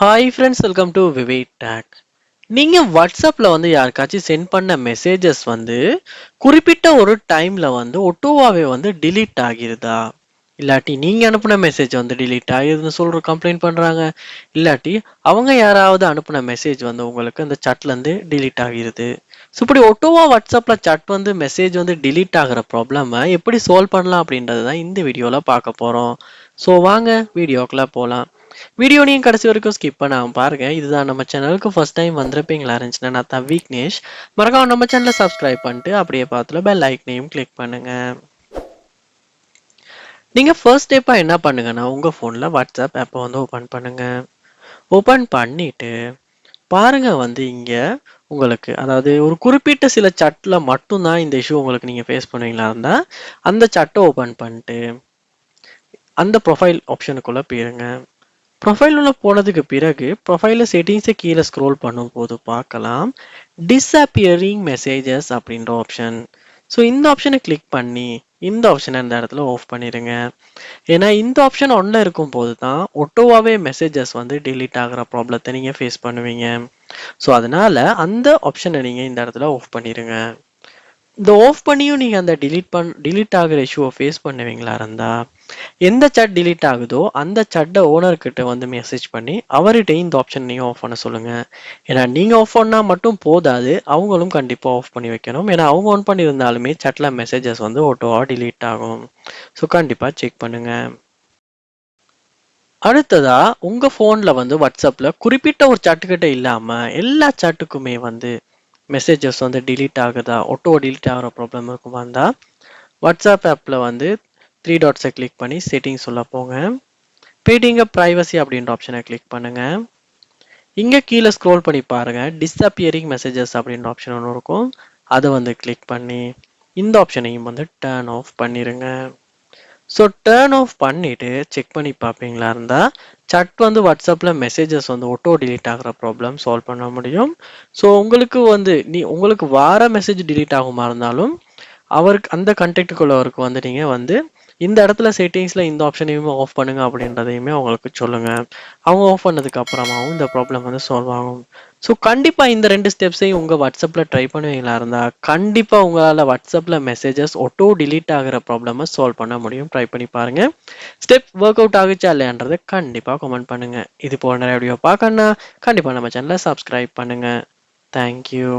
Hi friends, welcome to Vivek take. நீங்கள் வாட்ஸ்அப்பில் வந்து யாருக்காச்சும் சென்ட் பண்ண மெசேஜஸ் வந்து குறிப்பிட்ட ஒரு டைமில் வந்து ஒட்டோவாவே வந்து டிலீட் ஆகிருதா, இல்லாட்டி நீங்கள் அனுப்புன மெசேஜ் வந்து டிலீட் ஆகிருதுன்னு சொல்கிற கம்ப்ளைண்ட் பண்ணுறாங்க, இல்லாட்டி அவங்க யாராவது அனுப்புன மெசேஜ் வந்து உங்களுக்கு அந்த சட்லேருந்து டிலீட் ஆகிருது. ஸோ இப்படி ஒட்டோவா வாட்ஸ்அப்பில் சட் வந்து மெசேஜ் வந்து டிலீட் ஆகிற ப்ராப்ளமை எப்படி சால்வ் பண்ணலாம் அப்படின்றது தான் இந்த வீடியோவில் பார்க்க போகிறோம். ஸோ வாங்க வீடியோக்குள்ளே போகலாம். வீடியோ நீங்க கடைசி வரைக்கும் ஸ்கிப் பண்ணாம பாருங்க. இதுதான் நம்ம சேனலுக்கு ஃபர்ஸ்ட் டைம் வந்திருப்பீங்களா இருந்துச்சுன்னா நான் தான் விக்னேஷ். மறக்காம நம்ம சேனலை சப்ஸ்கிரைப் பண்ணிட்டு அப்படியே பார்த்துல பெல் ஐக்கனையும் கிளிக் பண்ணுங்க. நீங்க ஃபர்ஸ்ட் ஸ்டெப்பா என்ன பண்ணுங்கன்னா உங்க போன்ல வாட்ஸ்அப் ஆப்பை வந்து ஓபன் பண்ணுங்க. ஓபன் பண்ணிட்டு பாருங்க வந்து இங்க உங்களுக்கு அதாவது ஒரு குறிப்பிட்ட சில சட்ல மட்டும்தான் இந்த இஷ்யூ உங்களுக்கு நீங்க ஃபேஸ் பண்ணுவீங்களா இருந்தா அந்த சட்டை ஓபன் பண்ணிட்டு அந்த ப்ரொஃபைல் ஆப்ஷனுக்குள்ள போயிருங்க. ப்ரொஃபைல் உள்ள போனதுக்கு பிறகு ப்ரொஃபைல செட்டிங்ஸை கீழே ஸ்க்ரோல் பண்ணும்போது பார்க்கலாம் டிஸ்அப்பியரிங் மெசேஜஸ் அப்படின்ற ஆப்ஷன். ஸோ இந்த ஆப்ஷனை கிளிக் பண்ணி இந்த ஆப்ஷனை இந்த இடத்துல ஆஃப் பண்ணிடுங்க. ஏன்னா இந்த ஆப்ஷன் ஒன்ல இருக்கும் போது தான் ஒட்டோவாவே மெசேஜஸ் வந்து டிலீட் ஆகிற ப்ராப்ளத்தை நீங்கள் ஃபேஸ் பண்ணுவீங்க. ஸோ அதனால அந்த ஆப்ஷனை நீங்கள் இந்த இடத்துல ஆஃப் பண்ணிடுங்க. இந்த ஆஃப் பண்ணியும் நீங்கள் அந்த டிலீட் ஆகிற இஷ்யூவை ஃபேஸ் பண்ணுவீங்களா இருந்தா எந்த சட் டிலீட் ஆகுதோ அந்த சட்டை ஓனர்கிட்ட வந்து மெசேஜ் பண்ணி அவர்கிட்டையும் இந்த ஆப்ஷன் நீங்கள் ஆஃப் பண்ண சொல்லுங்க. ஏன்னா நீங்கள் ஆஃப் பண்ணால் மட்டும் போதாது, அவங்களும் கண்டிப்பாக ஆஃப் பண்ணி வைக்கணும். ஏன்னா அவங்க ஆன் பண்ணியிருந்தாலுமே சட்டில் மெசேஜஸ் வந்து ஆட்டோவாக டிலீட் ஆகும். ஸோ கண்டிப்பாக செக் பண்ணுங்க. அடுத்ததா உங்க ஃபோனில் வந்து வாட்ஸ்அப்பில் குறிப்பிட்ட ஒரு சட்டுக்கிட்ட இல்லாமல் எல்லா சட்டுக்குமே வந்து மெசேஜஸ் வந்து டிலீட் ஆகுதா, ஆட்டோ டிலீட் ஆகிற ப்ராப்ளம் இருக்குமா இருந்தால் வாட்ஸ்அப் ஆப்பில் வந்து த்ரீ டாட்ஸை கிளிக் பண்ணி செட்டிங்ஸ் உள்ள போங்க. போயிட்டு இங்கே ப்ரைவசி அப்படின்ற ஆப்ஷனை கிளிக் பண்ணுங்க. இங்கே கீழே ஸ்க்ரோல் பண்ணி பாருங்க டிஸ்அப்பியரிங் மெசேஜஸ் அப்படின்ற ஆப்ஷன் ஒன்று இருக்கும். அதை வந்து கிளிக் பண்ணி இந்த ஆப்ஷனையும் வந்து டர்ன் ஆஃப் பண்ணிடுங்க. ஸோ டர்ன் ஆஃப் பண்ணிட்டு செக் பண்ணி பார்ப்பீங்களா இருந்தால் சட் வந்து வாட்ஸ்அப்பில் மெசேஜஸ் வந்து ஆட்டோ டிலீட் ஆகிற ப்ராப்ளம் சால்வ் பண்ண முடியும். ஸோ உங்களுக்கு வந்து உங்களுக்கு வார மெசேஜ் டிலீட் ஆகுமா இருந்தாலும் அவருக்கு அந்த கண்டெக்ட்டுக்குள்ளவருக்கு வந்து நீங்கள் வந்து இந்த இடத்துல செட்டிங்ஸில் இந்த ஆப்ஷனையுமே ஆஃப் பண்ணுங்க அப்படின்றதையுமே அவங்களுக்கு சொல்லுங்க. அவங்க ஆஃப் பண்ணதுக்கு அப்புறமாவும் இந்த ப்ராப்ளம் வந்து சால்வ் ஆகும். ஸோ கண்டிப்பாக இந்த 2 ஸ்டெப்ஸையும் உங்கள் வாட்ஸ்அப்பில் ட்ரை பண்ணுவீங்களா இருந்தால் கண்டிப்பாக உங்களால் வாட்ஸ்அப்பில் மெசேஜஸ் ஆட்டோ டிலீட் ஆகிற ப்ராப்ளமை சால்வ் பண்ண முடியும். ட்ரை பண்ணி பாருங்கள். ஸ்டெப் ஒர்க் அவுட் ஆகுச்சா இல்லையான்றதை கண்டிப்பாக கமெண்ட் பண்ணுங்கள். இது போல நிறைய வீடியோ பார்க்கணுன்னா கண்டிப்பாக நம்ம சேனலை சப்ஸ்கிரைப் பண்ணுங்கள். தேங்க்யூ.